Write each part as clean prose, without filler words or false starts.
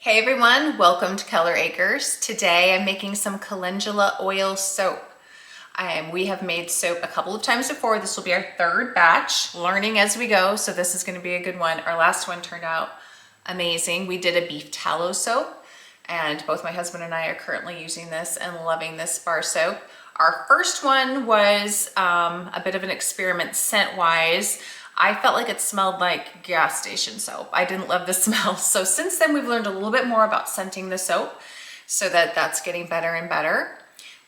Hey everyone, welcome to Color Acres. Today I'm making some calendula oil soap. We have made soap a couple of times before. This will be our third batch, learning as we go, so this is going to be a good one. Our last one turned out amazing. We did a beef tallow soap, and both my husband and I are currently using this and loving this bar soap. Our first one was a bit of an experiment scent-wise. I felt like it smelled like gas station soap. I didn't love the smell. So since then we've learned a little bit more about scenting the soap, so that's getting better and better.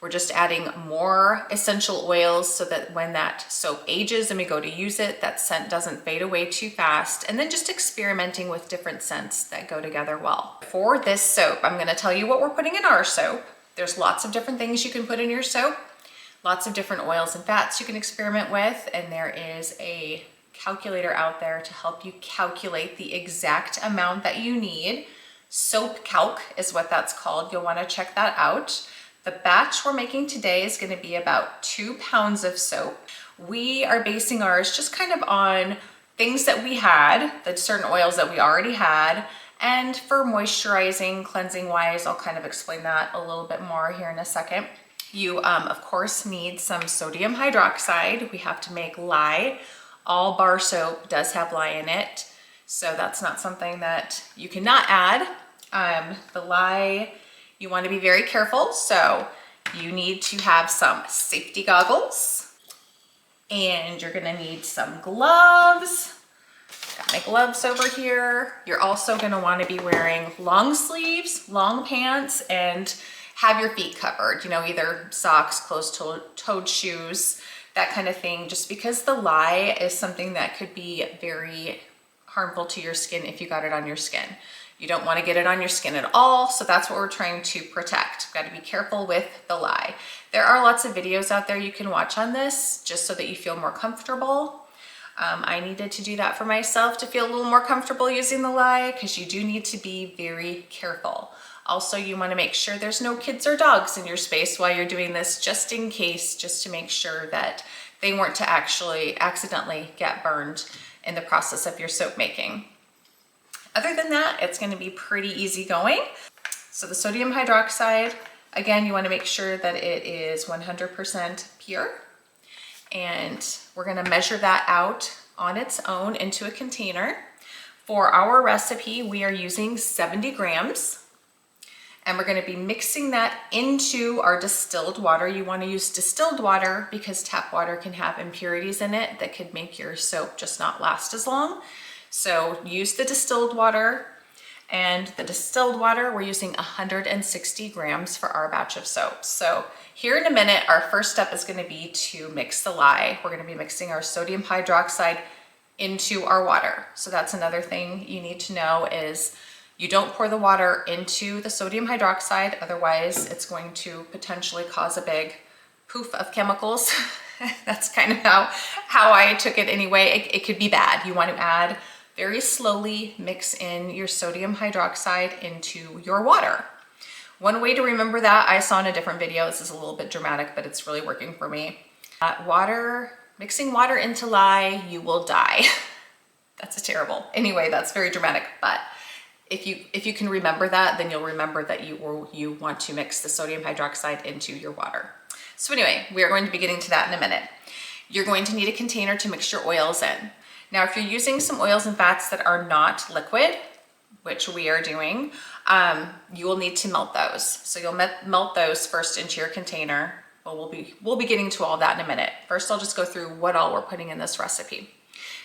We're just adding more essential oils so that when that soap ages and we go to use it, that scent doesn't fade away too fast. And then just experimenting with different scents that go together well. For this soap, I'm gonna tell you what we're putting in our soap. There's lots of different things you can put in your soap, lots of different oils and fats you can experiment with, and there is a calculator out there to help you calculate the exact amount that you need. Soap calc is what that's called. You'll want to check that out. The batch we're making today is going to be about 2 pounds of soap. We are basing ours just kind of on things that we had, the certain oils that we already had, and for moisturizing, cleansing wise, I'll kind of explain that a little bit more here in a second. You of course need some sodium hydroxide. We have to make lye. All bar soap does have lye in it, so that's not something that you cannot add. The lye, you want to be very careful, so you need to have some safety goggles, and you're going to need some gloves. Got my gloves over here. You're also going to want to be wearing long sleeves, long pants, and have your feet covered, you know, either socks, closed-toed shoes, that kind of thing, just because the lye is something that could be very harmful to your skin if you got it on your skin. You don't want to get it on your skin at all, so that's what we're trying to protect. Got to be careful with the lye. There are lots of videos out there you can watch on this, just so that you feel more comfortable. I needed to do that for myself to feel a little more comfortable using the lye, because you do need to be very careful. Also, you want to make sure there's no kids or dogs in your space while you're doing this, just in case, just to make sure that they weren't to actually accidentally get burned in the process of your soap making. Other than that, it's going to be pretty easy going. So the sodium hydroxide, again, you want to make sure that it is 100% pure. And we're going to measure that out on its own into a container. For our recipe, we are using 70 grams. And we're going to be mixing that into our distilled water. You want to use distilled water because tap water can have impurities in it that could make your soap just not last as long. So use the distilled water. And the distilled water, we're using 160 grams for our batch of soap. So here in a minute, our first step is going to be to mix the lye. We're going to be mixing our sodium hydroxide into our water. So that's another thing you need to know is you don't pour the water into the sodium hydroxide, otherwise it's going to potentially cause a big poof of chemicals. That's kind of how I took it anyway. It could be bad. You want to add very slowly, mix in your sodium hydroxide into your water. One way to remember that, I saw in a different video, this is a little bit dramatic, but it's really working for me. Mixing water into lye, you will die. That's terrible. Anyway, that's very dramatic, but if you can remember that, then you'll remember that you want to mix the sodium hydroxide into your water. So anyway, we are going to be getting to that in a minute. You're going to need a container to mix your oils in. Now, if you're using some oils and fats that are not liquid, which we are doing, you will need to melt those. So you'll melt those first into your container. Well, we'll be getting to all that in a minute. First, I'll just go through what all we're putting in this recipe.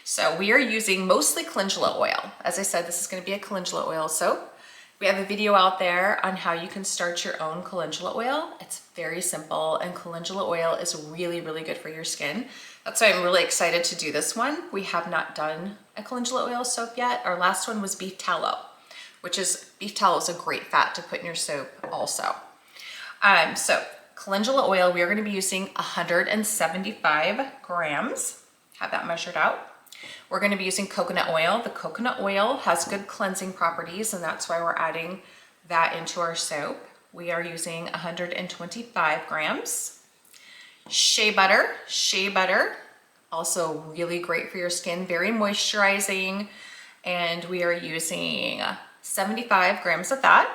So we are using mostly calendula oil. As I said, this is going to be a calendula oil soap. We have a video out there on how you can start your own calendula oil. It's very simple, and calendula oil is really, really good for your skin. That's why I'm really excited to do this one. We have not done a calendula oil soap yet. Our last one was beef tallow, beef tallow is a great fat to put in your soap also. So calendula oil, we are going to be using 175 grams. Have that measured out. We're going to be using coconut oil. The coconut oil has good cleansing properties, and that's why we're adding that into our soap. We are using 125 grams. Shea butter, also really great for your skin, very moisturizing. And we are using 75 grams of that.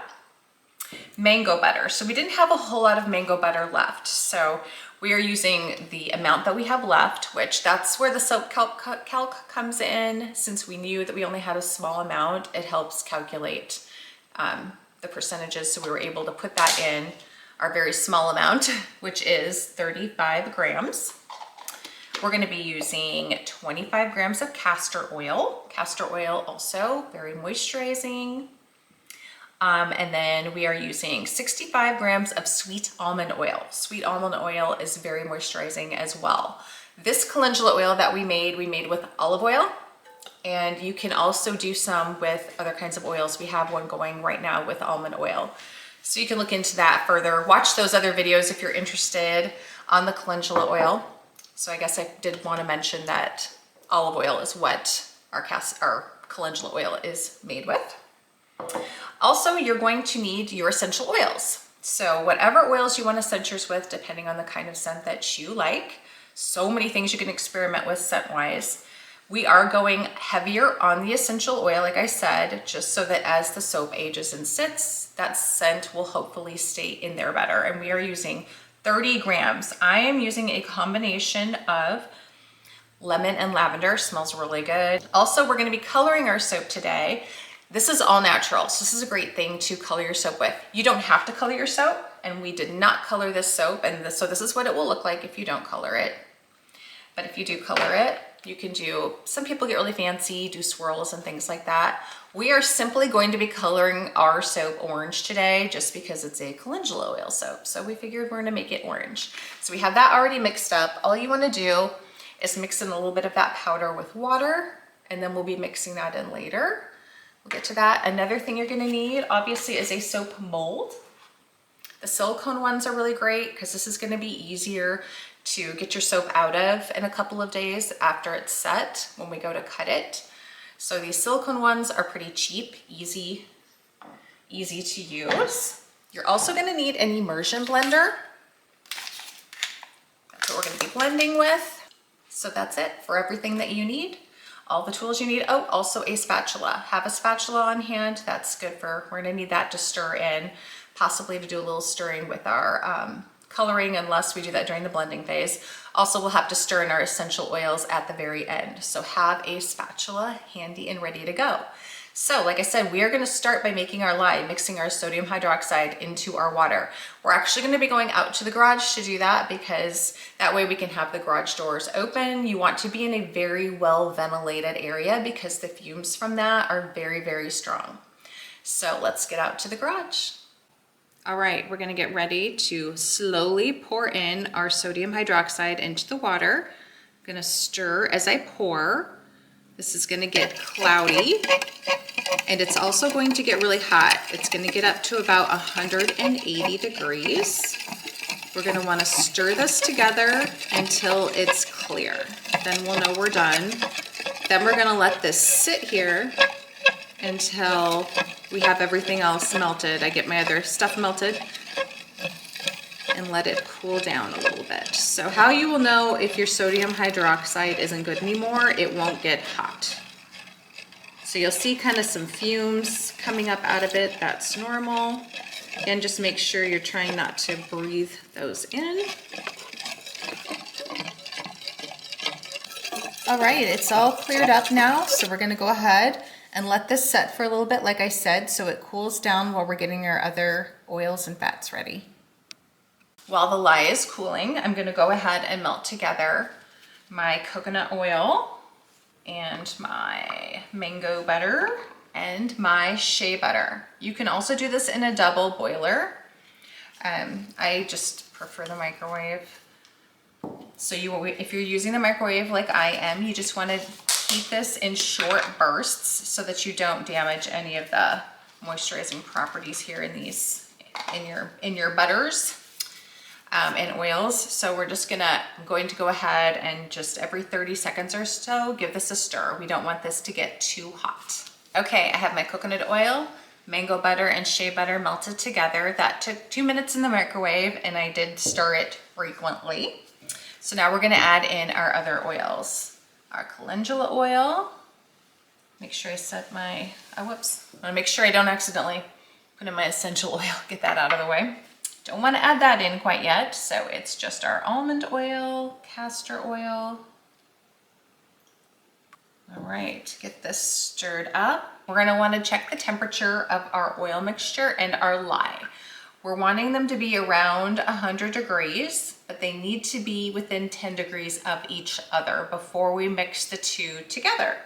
Mango butter. So we didn't have a whole lot of mango butter left. So we are using the amount that we have left, which that's where the soap calc comes in. Since we knew that we only had a small amount, it helps calculate the percentages. So we were able to put that in our very small amount, which is 35 grams. We're going to be using 25 grams of castor oil. Castor oil also very moisturizing. And then we are using 65 grams of sweet almond oil. Sweet almond oil is very moisturizing as well. This calendula oil that we made with olive oil, and you can also do some with other kinds of oils. We have one going right now with almond oil. So you can look into that further. Watch those other videos if you're interested on the calendula oil. So I guess I did want to mention that olive oil is what our calendula oil is made with. Also, you're going to need your essential oils. So whatever oils you want to scent yours with, depending on the kind of scent that you like. So many things you can experiment with scent-wise. We are going heavier on the essential oil, like I said, just so that as the soap ages and sits, that scent will hopefully stay in there better. And we are using 30 grams. I am using a combination of lemon and lavender. Smells really good. Also, we're going to be coloring our soap today. This is all natural, so this is a great thing to color your soap with. You don't have to color your soap, and we did not color this soap, and so this is what it will look like if you don't color it. But if you do color it, you can do, some people get really fancy, do swirls and things like that. We are simply going to be coloring our soap orange today just because it's a calendula oil soap. So we figured we're gonna make it orange. So we have that already mixed up. All you wanna do is mix in a little bit of that powder with water, and then we'll be mixing that in later. We'll get to that. Another thing you're gonna need, obviously, is a soap mold. The silicone ones are really great because this is gonna be easier to get your soap out of in a couple of days after it's set when we go to cut it. So these silicone ones are pretty cheap, easy to use. You're also gonna need an immersion blender. That's what we're gonna be blending with. So that's it for everything that you need. All the tools you need. Oh, also a spatula. Have a spatula on hand. That's good we're gonna need that to stir in, possibly to do a little stirring with our coloring, unless we do that during the blending phase. Also, we'll have to stir in our essential oils at the very end. So have a spatula handy and ready to go. So like I said, we are gonna start by making our lye, mixing our sodium hydroxide into our water. We're actually gonna be going out to the garage to do that because that way we can have the garage doors open. You want to be in a very well ventilated area because the fumes from that are very, very strong. So let's get out to the garage. All right, we're gonna get ready to slowly pour in our sodium hydroxide into the water. I'm gonna stir as I pour. This is gonna get cloudy, and it's also going to get really hot. It's gonna get up to about 180 degrees. We're gonna wanna stir this together until it's clear. Then we'll know we're done. Then we're gonna let this sit here until we have everything else melted. I get my other stuff melted and let it cool down a little bit. So how you will know if your sodium hydroxide isn't good anymore, it won't get hot. So you'll see kind of some fumes coming up out of it. That's normal. Again, just make sure you're trying not to breathe those in. All right, it's all cleared up now. So we're gonna go ahead and let this set for a little bit, like I said, so it cools down while we're getting our other oils and fats ready. While the lye is cooling, I'm gonna go ahead and melt together my coconut oil and my mango butter and my shea butter. You can also do this in a double boiler. I just prefer the microwave. So if you're using the microwave like I am, you just wanna keep this in short bursts so that you don't damage any of the moisturizing properties here in your butters and oils. So we're just I'm going to go ahead and just every 30 seconds or so give this a stir. We don't want this to get too hot. Okay, I have my coconut oil, mango butter, and shea butter melted together. That took 2 minutes in the microwave, and I did stir it frequently. So now we're gonna add in our other oils. Our calendula oil, Make sure I set my, whoops. I wanna make sure I don't accidentally put in my essential oil, get that out of the way. Don't wanna add that in quite yet. So it's just our almond oil, castor oil. All right, get this stirred up. We're gonna wanna check the temperature of our oil mixture and our lye. We're wanting them to be around 100 degrees, but they need to be within 10 degrees of each other before we mix the two together.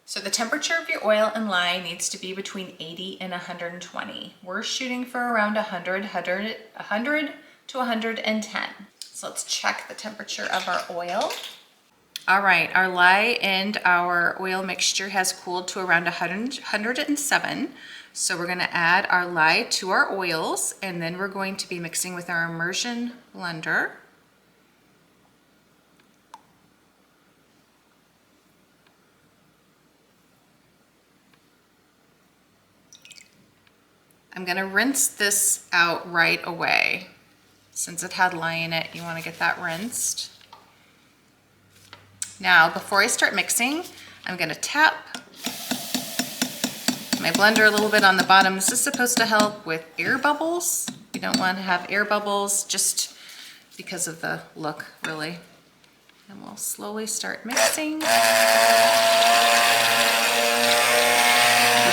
So the temperature of your oil and lye needs to be between 80 and 120. We're shooting for around 100 to 110. So let's check the temperature of our oil. All right, our lye and our oil mixture has cooled to around 107. So we're gonna add our lye to our oils, and then we're going to be mixing with our immersion blender. I'm gonna rinse this out right away. Since it had lye in it, you wanna get that rinsed. Now, before I start mixing, I'm gonna tap my blender a little bit on the bottom. This is supposed to help with air bubbles. You don't want to have air bubbles just because of the look, really. And we'll slowly start mixing. We're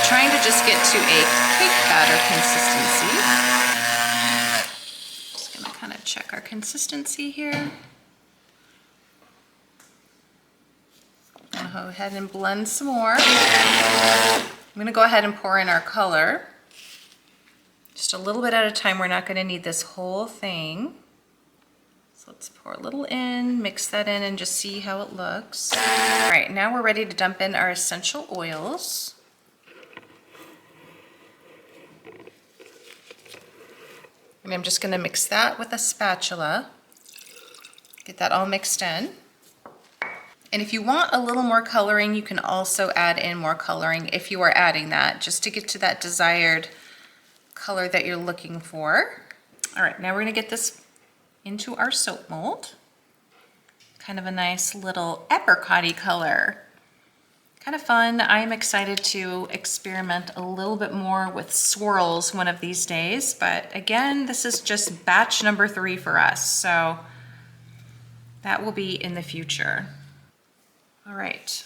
trying to just get to a cake batter consistency. Just gonna kind of check our consistency here. I'll go ahead and blend some more. I'm gonna go ahead and pour in our color. Just a little bit at a time. We're not gonna need this whole thing. So let's pour a little in, mix that in, and just see how it looks. All right, now we're ready to dump in our essential oils. And I'm just gonna mix that with a spatula. Get that all mixed in. And if you want a little more coloring, you can also add in more coloring if you are adding that, just to get to that desired color that you're looking for. All right, now we're gonna get this into our soap mold. Kind of a nice little apricot-y color. Kind of fun. I'm excited to experiment a little bit more with swirls one of these days, but again, this is just batch number 3 for us, so that will be in the future. All right,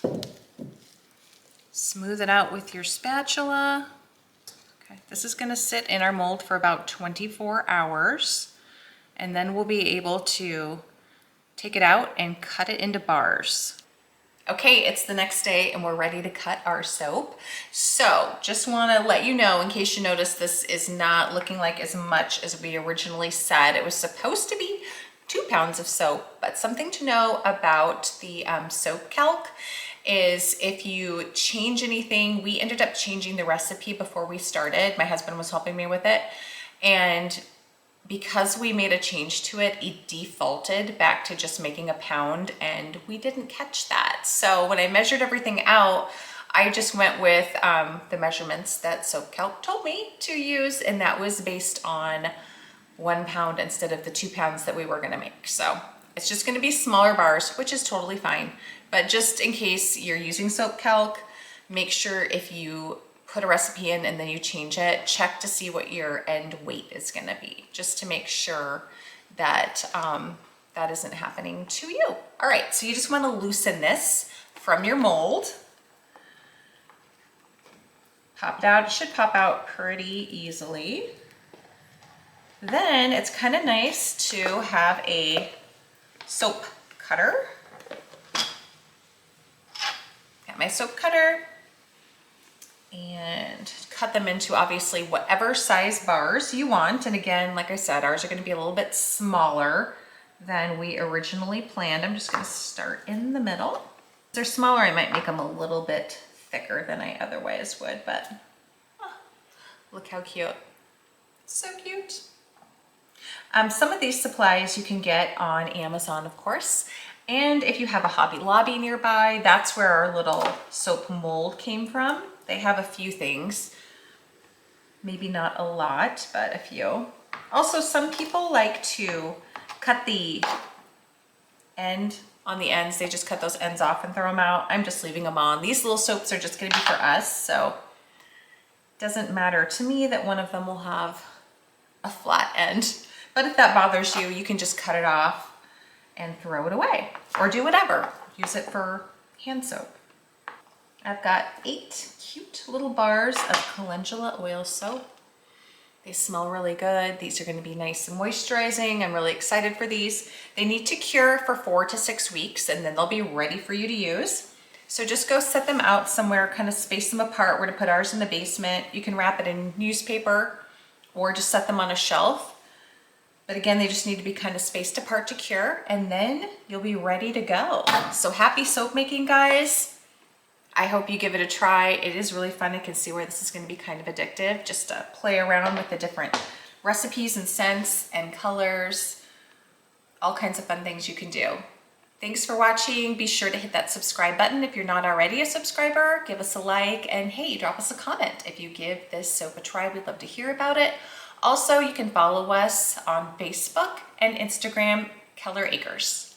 smooth it out with your spatula. Okay, this is gonna sit in our mold for about 24 hours, and then we'll be able to take it out and cut it into bars. Okay, it's the next day and we're ready to cut our soap. So just wanna let you know, in case you notice, this is not looking like as much as we originally said. It was supposed to be 2 pounds of soap, but something to know about the soap calc is if you change anything, we ended up changing the recipe before we started. My husband was helping me with it. And because we made a change to it, it defaulted back to just making a pound, and we didn't catch that. So when I measured everything out, I just went with the measurements that soap calc told me to use, and that was based on 1 pound instead of the 2 pounds that we were gonna make. So it's just gonna be smaller bars, which is totally fine. But just in case you're using soap calc, make sure if you put a recipe in and then you change it, check to see what your end weight is gonna be, just to make sure that that isn't happening to you. All right, so you just wanna loosen this from your mold. Pop it out, it should pop out pretty easily. Then it's kind of nice to have a soap cutter. Got my soap cutter and cut them into obviously whatever size bars you want. And again, like I said, ours are going to be a little bit smaller than we originally planned. I'm just going to start in the middle. If they're smaller, I might make them a little bit thicker than I otherwise would, but look how cute. So cute. Some of these supplies you can get on Amazon, of course. And if you have a Hobby Lobby nearby, that's where our little soap mold came from. They have a few things, maybe not a lot, but a few. Also, some people like to cut the end on the ends. They just cut those ends off and throw them out. I'm just leaving them on. These little soaps are just gonna be for us, so it doesn't matter to me that one of them will have a flat end. But if that bothers you, you can just cut it off and throw it away or do whatever. Use it for hand soap. I've got 8 cute little bars of calendula oil soap. They smell really good. These are going to be nice and moisturizing. I'm really excited for these. They need to cure for 4 to 6 weeks and then they'll be ready for you to use. So just go set them out somewhere, kind of space them apart. We're going to put ours in the basement. You can wrap it in newspaper or just set them on a shelf. But again, they just need to be kind of spaced apart to cure and then you'll be ready to go. So happy soap making, guys. I hope you give it a try. It is really fun. I can see where this is going to be kind of addictive, just to play around with the different recipes and scents and colors, all kinds of fun things you can do. Thanks for watching. Be sure to hit that subscribe button if you're not already a subscriber. Give us a like and hey, drop us a comment if you give this soap a try. We'd love to hear about it. Also, you can follow us on Facebook and Instagram, Keller Acres.